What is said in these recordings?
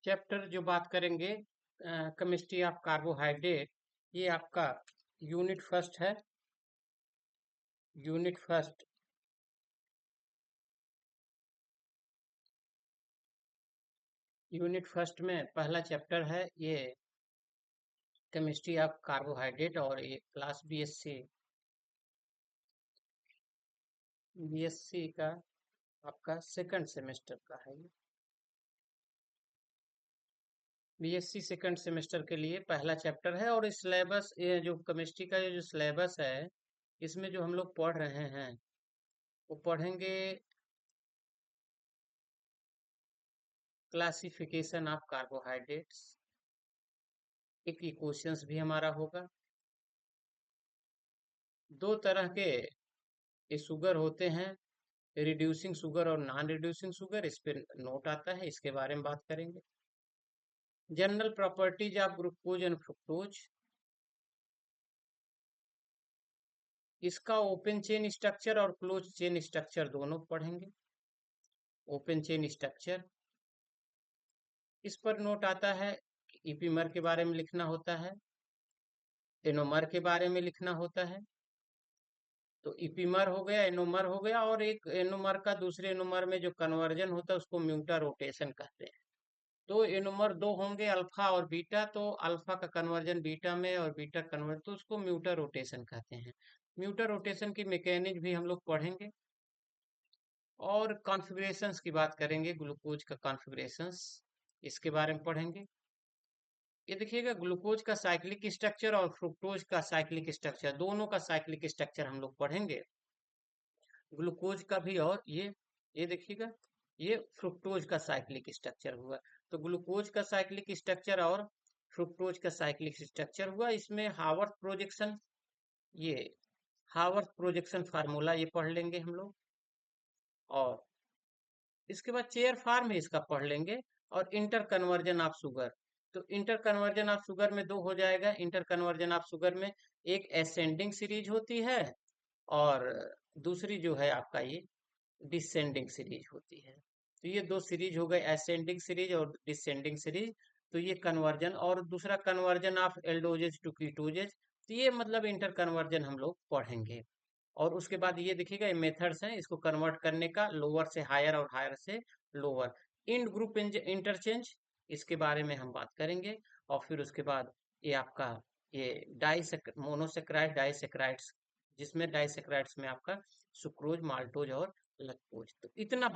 Chapter जो बात करेंगे केमिस्ट्री ऑफ कार्बोहाइड्रेट, ये आपका यूनिट फर्स्ट है। यूनिट फर्स्ट यूनिट फर्स्ट में पहला चैप्टर है ये केमिस्ट्री ऑफ कार्बोहाइड्रेट, और ये क्लास बीएससी का आपका सेकंड सेमेस्टर का है। ये बीएससी सेकंड सेमेस्टर के लिए पहला चैप्टर है। और इस सिलेबस, ये जो केमिस्ट्री का ये जो सिलेबस है, इसमें जो हम लोग पढ़ रहे हैं वो पढ़ेंगे क्लासिफिकेशन ऑफ कार्बोहाइड्रेट्स। एक इक्वेशंस भी हमारा होगा। दो तरह के ये शुगर होते हैं, रिड्यूसिंग शुगर और नॉन रिड्यूसिंग शुगर। इस पे नोट आता है, इसके बारे में बात करेंगे। General properties of glucose and fructose, इसका ओपन चेन स्ट्रक्चर और क्लोज चेन स्ट्रक्चर दोनों पढ़ेंगे। ओपन चेन स्ट्रक्चर, इस पर नोट आता है कि इपीमर के बारे में लिखना होता है, एनोमर के बारे में लिखना होता है। तो इपीमर हो गया, एनोमर हो गया, और एक एनोमर का दूसरे एनोमर में जो कन्वर्जन होता है उसको म्यूटा रोटेशन कहते हैं। तो एनोमर दो होंगे, अल्फा और बीटा। तो अल्फा का कन्वर्जन बीटा में और बीटा कन्वर्ट, तो उसको म्यूटा रोटेशन कहते हैं। म्यूटा रोटेशन की मैकेनिज्म भी हम लोग पढ़ेंगे। और कॉन्फ़िगरेशंस की बात करेंगे, ग्लूकोज का कॉन्फ़िगरेशंस, इसके बारे में पढ़ेंगे। ये देखिएगा, ग्लूकोज का साइक्लिक स्ट्रक्चर और फ्रुक्टोज का साइक्लिक स्ट्रक्चर, दोनों का साइक्लिक स्ट्रक्चर हम लोग पढ़ेंगे। ग्लूकोज का भी, और ये देखिएगा, ये फ्रुक्टोज का साइक्लिक स्ट्रक्चर हुआ। तो ग्लूकोज का साइक्लिक स्ट्रक्चर और फ्रुक्टोज का साइक्लिक स्ट्रक्चर हुआ। इसमें हावर्थ प्रोजेक्शन, ये हावर्थ प्रोजेक्शन फार्मूला ये पढ़ लेंगे हम लोग। और इसके बाद चेयर फॉर्म है, इसका पढ़ लेंगे। और इंटर कन्वर्जन ऑफ शुगर, तो इंटर कन्वर्जन ऑफ शुगर में दो हो जाएगा। इंटर कन्वर्जन ऑफ शुगर में एक असेंडिंग सीरीज होती है, और दूसरी जो है आपका ये डिसेंडिंग सीरीज होती है। तो ये दो सीरीज हो गए, असेंडिंग सीरीज और डिसेंडिंग सीरीज। तो ये कन्वर्जन, और दूसरा कन्वर्जन ऑफ एल्डोजेज टू कीटोजेज। तो ये मतलब इंटर कन्वर्जन हम लोग पढ़ेंगे। और उसके बाद ये देखिएगा, ये मेथड्स हैं इसको कन्वर्ट करने का, लोअर से हायर और हायर से लोअर। इंड ग्रुप इंटरचेंज, इसके बारे में हम बात करेंगे। और फिर उसके बाद ये आपका ये मोनोसेक्राइड डाइसेक्राइड्स, जिसमें डाइसेक्राइड्स में आपका सुक्रोज, माल्टोज और लैक्टोज। तो इतना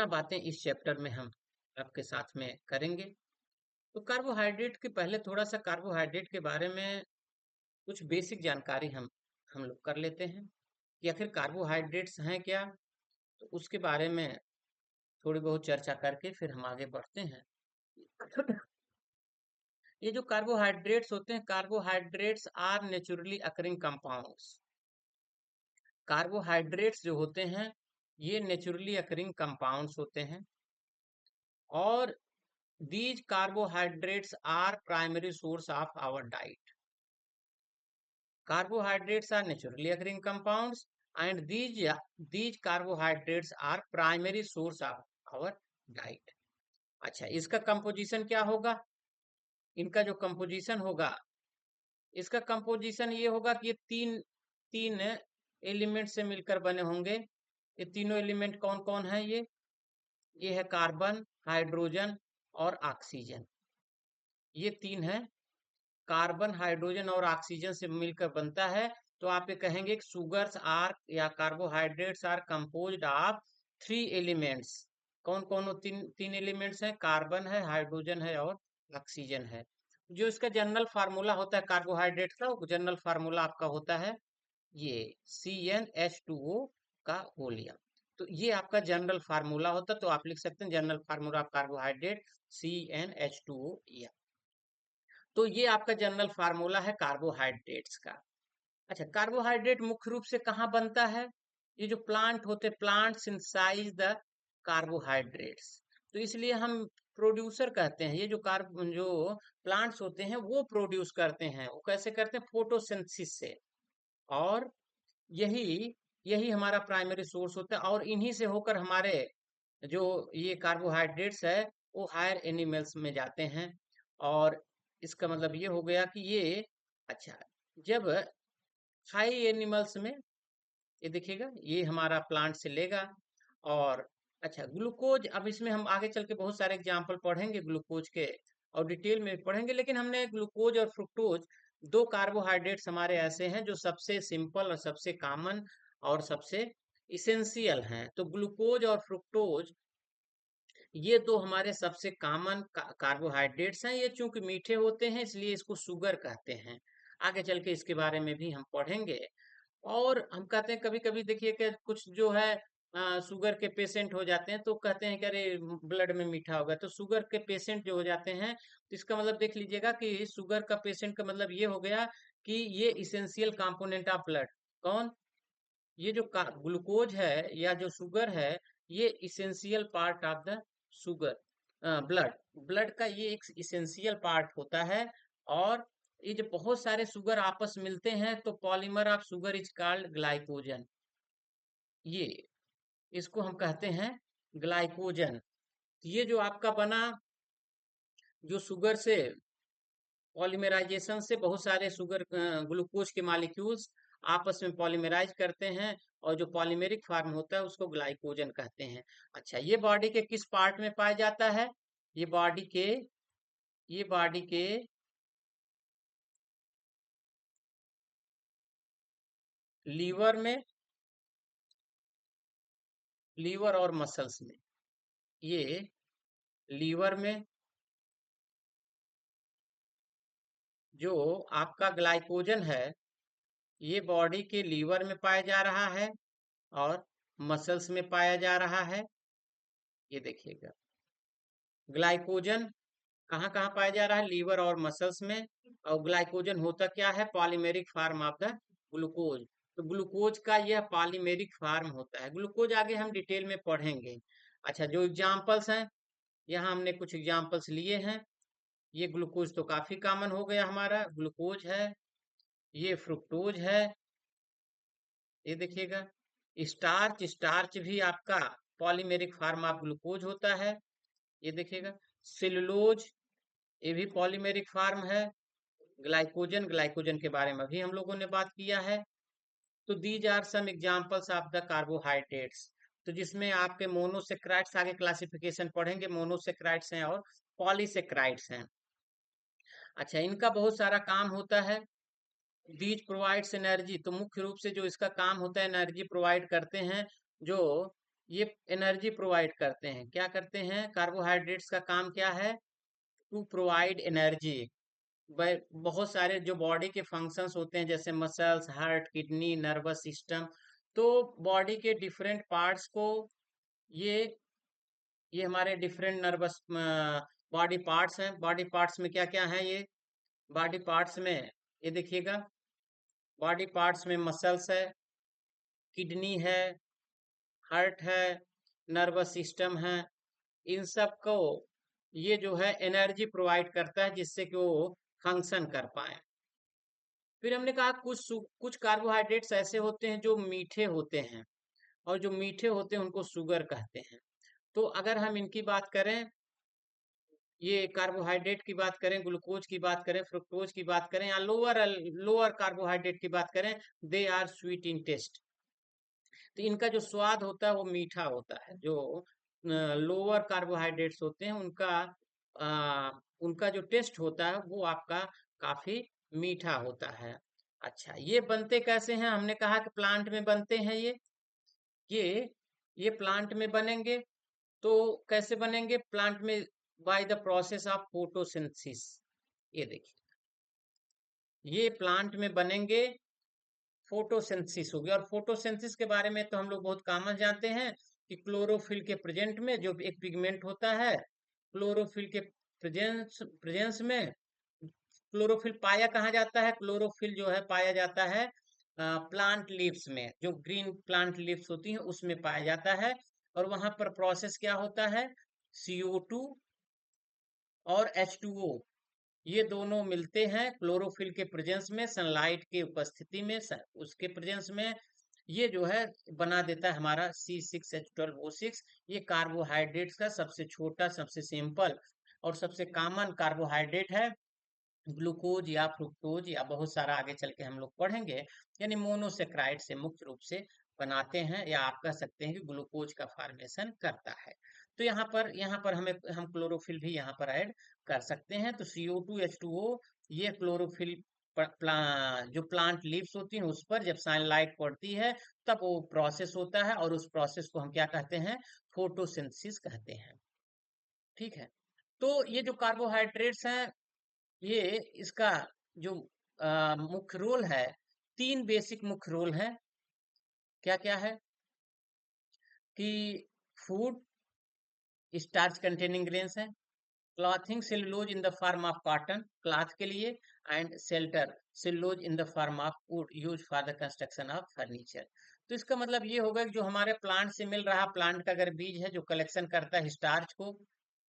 बातें इस चैप्टर में हम आपके साथ में करेंगे। तो कार्बोहाइड्रेट के पहले थोड़ा सा कार्बोहाइड्रेट के बारे में कुछ बेसिक जानकारी हम लोग कर लेते हैं कि आखिर कार्बोहाइड्रेट्स हैं क्या। तो उसके बारे में थोड़ी बहुत चर्चा करके फिर हम आगे बढ़ते हैं। ये जो कार्बोहाइड्रेट्स होते हैं, carbohydrates are naturally occurring compounds. Carbohydrates जो होते हैं ये नेचुरली अकरिंग कंपाउंड्स होते हैं। और these carbohydrates are primary source of our diet. Carbohydrates are naturally occurring compounds, and these carbohydrates are primary source of our diet. अच्छा, इसका composition क्या होगा? इनका जो कंपोजिशन होगा, इसका कंपोजिशन ये होगा कि ये तीन तीन एलिमेंट से मिलकर बने होंगे। ये तीनों एलिमेंट कौन कौन है? ये है कार्बन, हाइड्रोजन और ऑक्सीजन। ये तीन है, कार्बन, हाइड्रोजन और ऑक्सीजन से मिलकर बनता है। तो आप ये कहेंगे कि सुगर्स आर या carbohydrates are composed of three elements. कौन कौन तीन तीन एलिमेंट्स हैं? कार्बन है, हाइड्रोजन है और ऑक्सीजन है। जो इसका जनरल फार्मूला होता है कार्बोहाइड्रेट का, वो जनरल फार्मूला आपका होता है ये CnH2O का होलियम। तो ये आपका जनरल फार्मूला होता है। तो आप लिख सकते हैं general formula of carbohydrate CnH2O। तो ये आपका जनरल फार्मूला है कार्बोहाइड्रेट्स का। अच्छा, कार्बोहाइड्रेट मुख्य रूप से कहाँ बनता है? ये जो प्लांट होते, प्लांट सिंथेसाइज द कार्बोहाइड्रेट्स। तो इसलिए हम प्रोड्यूसर कहते हैं। ये जो प्लांट्स होते हैं वो प्रोड्यूस करते हैं। वो कैसे करते हैं? फोटोसिंथेसिस से। और यही यही हमारा प्राइमरी सोर्स होता है, और इन्हीं से होकर हमारे जो ये कार्बोहाइड्रेट्स है वो हायर एनिमल्स में जाते हैं। और इसका मतलब ये हो गया कि ये, अच्छा, जब हाई एनिमल्स में, ये देखिएगा ये हमारा प्लांट से लेगा। और अच्छा, ग्लूकोज, अब इसमें हम आगे चल के बहुत सारे एग्जाम्पल पढ़ेंगे ग्लूकोज के और डिटेल में पढ़ेंगे, लेकिन हमने ग्लूकोज और फ्रुक्टोज, दो कार्बोहाइड्रेट्स हमारे ऐसे हैं जो सबसे सिंपल और सबसे कॉमन और सबसे इसेंशियल हैं। तो ग्लूकोज और फ्रुक्टोज ये दो हमारे सबसे कॉमन कार्बोहाइड्रेट्स हैं। ये चूंकि मीठे होते हैं इसलिए इसको शुगर कहते हैं। आगे चल के इसके बारे में भी हम पढ़ेंगे। और हम कहते हैं कभी कभी देखिए कि कुछ जो है शुगर के पेशेंट हो जाते हैं तो कहते हैं कि अरे ब्लड में मीठा होगा। तो शुगर के पेशेंट जो हो जाते हैं तो इसका मतलब देख लीजिएगा कि शुगर का पेशेंट का मतलब ये हो गया कि ये इसेंशियल कंपोनेंट ऑफ ब्लड। कौन? ये जो ग्लूकोज है या जो शुगर है, ये essential part of the sugar, blood, blood का ये एक इसेंशियल पार्ट होता है। और ये जो बहुत सारे शुगर आपस मिलते हैं तो polymer of sugar is called glycogen. ये, इसको हम कहते हैं ग्लाइकोजन। ये जो आपका बना, जो शुगर से पॉलीमराइजेशन से बहुत सारे शुगर ग्लूकोज के मॉलिक्यूल्स आपस में पॉलीमराइज करते हैं और जो पॉलीमेरिक फॉर्म होता है उसको ग्लाइकोजन कहते हैं। अच्छा, ये बॉडी के किस पार्ट में पाया जाता है? ये बॉडी के, ये बॉडी के लीवर में, लीवर और मसल्स में। ये लीवर में जो आपका ग्लाइकोजन है ये बॉडी के लीवर में पाया जा रहा है और मसल्स में पाया जा रहा है। ये देखिएगा ग्लाइकोजन कहाँ कहाँ पाया जा रहा है? लीवर और मसल्स में। और ग्लाइकोजन होता क्या है? Polymeric form of the glucose. तो ग्लूकोज का यह पॉलीमेरिक फॉर्म होता है। ग्लूकोज आगे हम डिटेल में पढ़ेंगे। अच्छा, जो एग्जांपल्स हैं, यहाँ हमने कुछ एग्जांपल्स लिए हैं। ये ग्लूकोज तो काफी कॉमन हो गया हमारा, ग्लूकोज है। ये फ्रुक्टोज है, ये देखिएगा। स्टार्च, स्टार्च भी आपका पॉलीमेरिक फॉर्म ऑफ ग्लूकोज होता है, ये देखिएगा। सेलुलोज, ये भी पॉलीमेरिक फॉर्म है। ग्लाइकोजन, ग्लाइकोजन के बारे में भी हम लोगों ने बात किया है। तो these are some examples of the carbohydrates. तो जिसमें आपके मोनोसेक्राइड्स, आगे क्लासिफिकेशन पढ़ेंगे, मोनोसेक्राइड्स हैं और पॉलीसेक्राइड्स हैं। अच्छा, इनका बहुत सारा काम होता है। दीज प्रोवाइड्स एनर्जी, तो मुख्य रूप से जो इसका काम होता है एनर्जी प्रोवाइड करते हैं। जो ये एनर्जी प्रोवाइड करते हैं, क्या करते हैं? कार्बोहाइड्रेट्स का काम क्या है? To provide energy. बहुत सारे जो बॉडी के फंक्शंस होते हैं जैसे muscles, heart, kidney, nervous system, तो बॉडी के डिफरेंट पार्ट्स को ये ये हमारे डिफरेंट नर्वस बॉडी पार्ट्स हैं। बॉडी पार्ट्स में क्या क्या है? ये बॉडी पार्ट्स में, ये देखिएगा, बॉडी पार्ट्स में मसल्स है, किडनी है, हार्ट है, नर्वस सिस्टम है। इन सब को ये जो है एनर्जी प्रोवाइड करता है जिससे कि वो फंक्शन कर पाए। फिर हमने कहा कुछ कार्बोहाइड्रेट्स ऐसे होते हैं जो मीठे होते हैं, और जो मीठे होते हैं उनको शुगर कहते हैं। तो अगर हम इनकी बात करें, ये कार्बोहाइड्रेट की बात करें, ग्लूकोज की बात करें, फ्रुक्टोज की बात करें, या लोअर लोअर कार्बोहाइड्रेट की बात करें, they are sweet in taste. तो इनका जो स्वाद होता है वो मीठा होता है। जो लोअर कार्बोहाइड्रेट्स होते हैं उनका उनका जो टेस्ट होता है वो आपका काफी मीठा होता है। अच्छा, ये बनते कैसे हैं? हमने कहा कि प्लांट में बनते हैं ये ये प्लांट में बनेंगे। तो कैसे बनेंगे प्लांट में? By the process of photosynthesis. ये देखिए, ये प्लांट में बनेंगे, फोटोसिंथेसिस हो गया। और फोटोसिंथेसिस के बारे में तो हम लोग बहुत कॉमन जानते हैं कि क्लोरोफिल के प्रेजेंट में जो एक पिगमेंट होता है, क्लोरोफिल के प्रेजेंस प्रेजेंस में क्लोरोफिल पाया कहाँ जाता है? क्लोरोफिल जो है पाया जाता है प्लांट लीव्स में, जो ग्रीन प्लांट लीव्स होती हैं उसमें पाया जाता है। और वहां पर प्रोसेस क्या होता है? CO2 और H2O, ये दोनों मिलते हैं क्लोरोफिल के प्रेजेंस में, सनलाइट के उपस्थिति में, उसके प्रेजेंस में। ये जो है बना देता है हमारा C6H12O6। ये कार्बोहाइड्रेट्स का सबसे छोटा, सबसे सिंपल और सबसे कॉमन कार्बोहाइड्रेट है। ग्लूकोज या फ्रुक्टोज या बहुत सारा आगे चल के हम लोग पढ़ेंगे, यानी मोनोसेक्राइड से मुख्य रूप से बनाते हैं, या आप कह सकते हैं कि ग्लूकोज का फॉर्मेशन करता है। तो यहाँ पर हमें हम क्लोरोफिल भी यहाँ पर ऐड कर सकते हैं। तो CO2H2O ये क्लोरोफिल जो प्लांट लीव्स होती हैं उस पर जब सनलाइट पड़ती है तब वो प्रोसेस होता है, और उस प्रोसेस को हम क्या कहते हैं, फोटोसिंथेसिस कहते हैं। ठीक है। तो ये जो कार्बोहाइड्रेट्स हैं, ये इसका जो मुख्य रोल है, तीन बेसिक मुख्य रोल है। क्या क्या है कि फूड स्टार्च कंटेनिंग ग्रेन्स है, clothing cellulose in the form of cotton cloth के लिए, and shelter cellulose in the form of would use for the construction of furniture. तो इसका मतलब ये होगा कि जो हमारे प्लांट से मिल रहा, प्लांट का अगर बीज है जो कलेक्शन करता है स्टार्च को,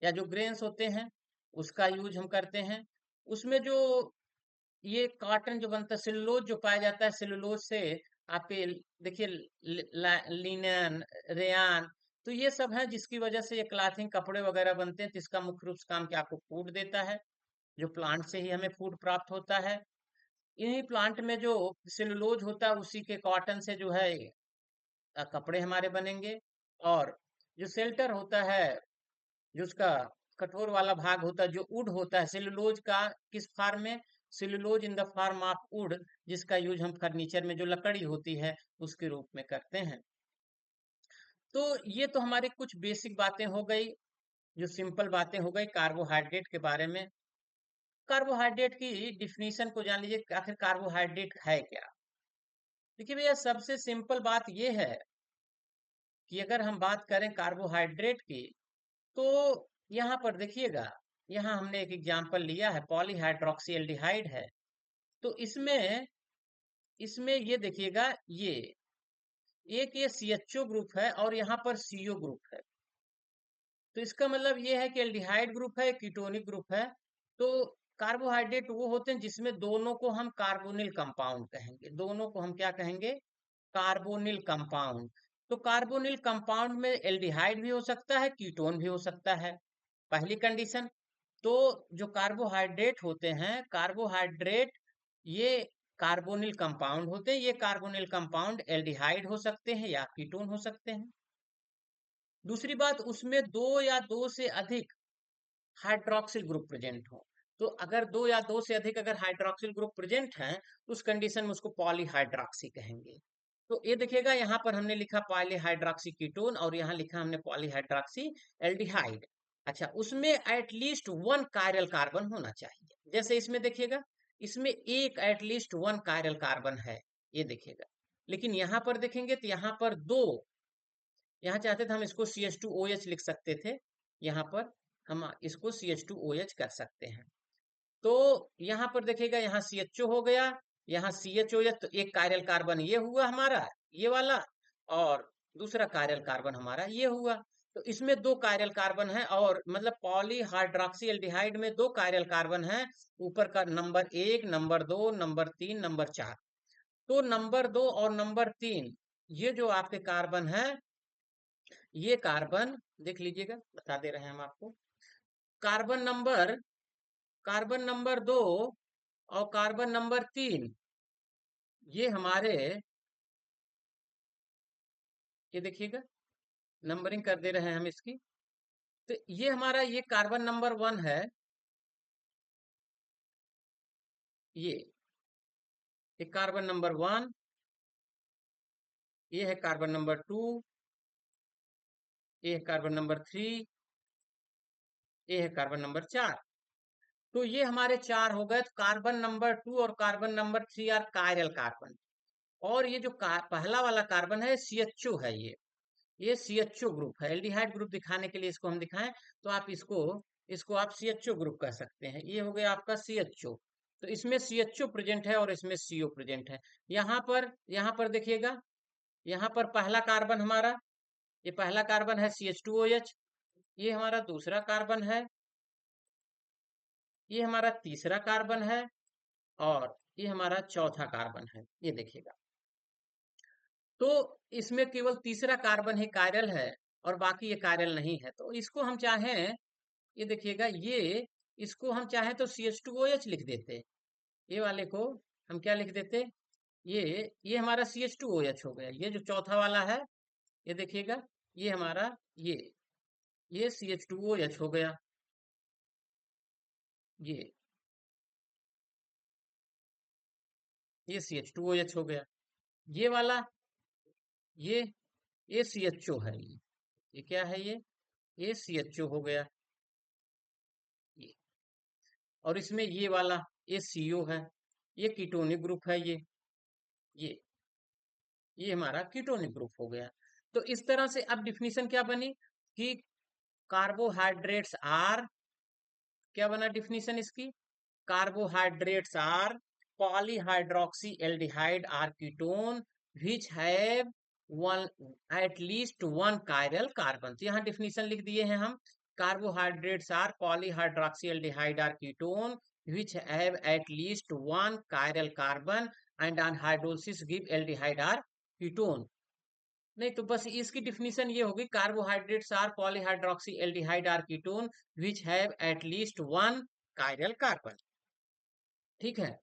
या जो ग्रेन्स होते हैं उसका यूज हम करते हैं। उसमें जो ये कॉटन जो बनता है, सेलुलोज जो पाया जाता है, सेलुलोज से आपके देखिए लिनन, रेयान, तो ये सब है जिसकी वजह से ये क्लॉथिंग कपड़े वगैरह बनते हैं। तो इसका मुख्य रूप से काम क्या, आपको फूड देता है, जो प्लांट से ही हमें फूड प्राप्त होता है। इन्हीं प्लांट में जो सेलुलोज होता है उसी के कॉटन से जो है कपड़े हमारे बनेंगे। और जो शेल्टर होता है, जो उसका कठोर वाला भाग होता है, जो वुड होता है सेलुलोज का, किस फार्म में, cellulose in the form of would, जिसका यूज हम फर्नीचर में जो लकड़ी होती है उसके रूप में करते हैं। तो ये तो हमारी कुछ बेसिक बातें हो गई, जो सिंपल बातें हो गई कार्बोहाइड्रेट के बारे में। कार्बोहाइड्रेट की डिफिनीशन को जान लीजिए कि आखिर कार्बोहाइड्रेट है क्या। देखिए भैया, सबसे सिंपल बात यह है कि अगर हम बात करें कार्बोहाइड्रेट की, तो यहाँ पर देखिएगा, यहाँ हमने एक एग्जांपल लिया है, पॉलीहाइड्रोक्सी एल्डिहाइड है। तो इसमें इसमें ये देखिएगा, ये एक ये CHO ग्रुप है और यहाँ पर CO ग्रुप है। तो इसका मतलब ये है कि एल्डिहाइड ग्रुप है, कीटोनिक ग्रुप है। तो कार्बोहाइड्रेट वो होते हैं जिसमें दोनों को हम कार्बोनिल कंपाउंड कहेंगे, दोनों को हम क्या कहेंगे, कार्बोनिल कंपाउंड। तो कार्बोनिल कंपाउंड में एल्डिहाइड भी हो सकता है, कीटोन भी हो सकता है, पहली कंडीशन। तो जो कार्बोहाइड्रेट होते हैं, कार्बोहाइड्रेट ये कार्बोनिल कंपाउंड होते हैं। ये कार्बोनिल कंपाउंड एल्डिहाइड हो सकते हैं या कीटोन हो सकते हैं। दूसरी बात, उसमें दो या दो से अधिक हाइड्रोक्सिल ग्रुप प्रेजेंट हो। तो अगर दो या दो से अधिक अगर हाइड्रोक्सिल ग्रुप प्रेजेंट हैं, तो उस कंडीशन में उसको पॉलीहाइड्रोक्सी कहेंगे। तो ये देखिएगा, यहाँ पर हमने लिखा पॉलीहाइड्रोक्सी कीटोन और यहाँ लिखा हमने पॉलीहाइड्रोक्सी एल्डिहाइड। अच्छा, उसमें एटलीस्ट वन कायरल कार्बन होना चाहिए। जैसे इसमें देखिएगा, इसमें एक एटलीस्ट वन कायरल कार्बन है, ये देखिएगा। लेकिन यहाँ पर देखेंगे तो यहाँ पर दो, यहाँ चाहते थे हम इसको CH2OH लिख सकते थे, यहाँ पर हम इसको CH2OH कर सकते हैं। तो यहाँ पर देखिएगा, यहाँ CHO हो गया, यहाँ CHOH, तो एक कायरल कार्बन ये हुआ हमारा, ये वाला, और दूसरा कायरल कार्बन हमारा ये हुआ। तो इसमें दो कायरल कार्बन है, और मतलब पॉलीहाइड्रोक्सी एल्डिहाइड में दो कायरल कार्बन है, ऊपर का नंबर 1, नंबर 2, नंबर 3, नंबर 4। तो नंबर 2 और नंबर 3, ये जो आपके कार्बन है, ये कार्बन देख लीजिएगा, बता दे रहे हैं हम आपको। कार्बन नंबर कार्बन नंबर 2 और कार्बन नंबर 3, ये हमारे, ये देखिएगा, नंबरिंग कर दे रहे हैं हम इसकी। तो ये हमारा, ये कार्बन नंबर 1 है, ये ये कार्बन नंबर 1, ये है कार्बन नंबर 2, ये है कार्बन नंबर 3, ये है कार्बन नंबर 4। तो ये हमारे चार हो गए। तो कार्बन नंबर 2 और carbon number 3 are chiral carbon. और ये जो पहला वाला कार्बन है, CHO है, ये CHO ग्रुप है। एल्डिहाइड ग्रुप दिखाने के लिए इसको हम दिखाएं, तो आप इसको इसको आप CHO ग्रुप कह सकते हैं। ये हो गया आपका CHO। तो इसमें CHO प्रेजेंट है और इसमें CO प्रेजेंट है। यहाँ पर देखिएगा, यहाँ पर पहला कार्बन हमारा, ये पहला कार्बन है CH2OH, ये हमारा दूसरा कार्बन है, ये हमारा तीसरा कार्बन है, और ये हमारा चौथा कार्बन है, ये देखिएगा। तो इसमें केवल तीसरा कार्बन ही कायरल है और बाकी ये कायरल नहीं है। तो इसको हम चाहें, ये देखिएगा, ये इसको हम चाहें तो CH2OH लिख देते। ये वाले को हम क्या लिख देते, ये हमारा CH2OH हो गया। ये जो चौथा वाला है, ये देखिएगा, ये हमारा ये ये CH2OH हो गया। ये CH2OH हो गया। ये वाला, ये ये CHO है। ये क्या है, ये CHO हो गया। ये, और इसमें ये वाला, ये CO है। ये कीटोनिक ग्रुप है। ये ये हमारा कीटोनिक ग्रुप हो गया। तो इस तरह से अब डिफिनीशन क्या बनी कि कार्बोहाइड्रेट्स आर, क्या बना डिफिनीशन इसकी, carbohydrates are polyhydroxy aldehyde or ketone which have one at least one chiral carbon. तो यहाँ डिफिनीशन लिख दिए हैं हम, carbohydrates are polyhydroxy aldehyde or ketone which have at least one chiral carbon and on hydrolysis give aldehyde or ketone. नहीं तो बस इसकी डिफिनीशन ये होगी, carbohydrates are polyhydroxy aldehyde or ketone which have at least one chiral carbon. ठीक है,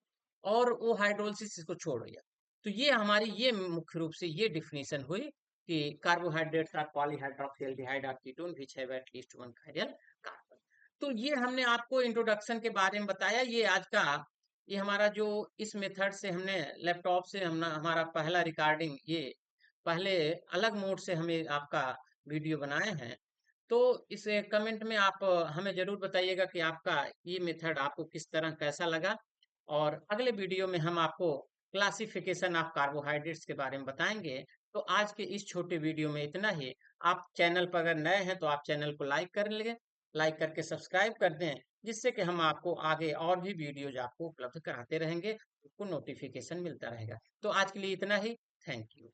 और वो हाइड्रोलिसिस इसको छोड़ दिया। तो ये हमारी, ये मुख्य रूप से ये डिफिनीशन हुई कि carbohydrates are polyhydroxy aldehyde or ketone which have at least one chiral carbon. तो ये हमने आपको इंट्रोडक्शन के बारे में बताया। ये आज का, ये हमारा जो इस मेथड से हमने लैपटॉप से हमने हमारा पहला रिकॉर्डिंग, ये पहले अलग मोड से हमें आपका वीडियो बनाए हैं। तो इस कमेंट में आप हमें जरूर बताइएगा कि आपका ये मेथड आपको किस तरह कैसा लगा। और अगले वीडियो में हम आपको क्लासिफिकेशन ऑफ कार्बोहाइड्रेट्स के बारे में बताएंगे। तो आज के इस छोटे वीडियो में इतना ही। आप चैनल पर अगर नए हैं तो आप चैनल को लाइक कर लें, लाइक करके सब्सक्राइब कर दें, जिससे कि हम आपको आगे और भी वीडियोज आपको उपलब्ध कराते रहेंगे, आपको नोटिफिकेशन मिलता रहेगा। तो आज के लिए इतना ही। Thank you.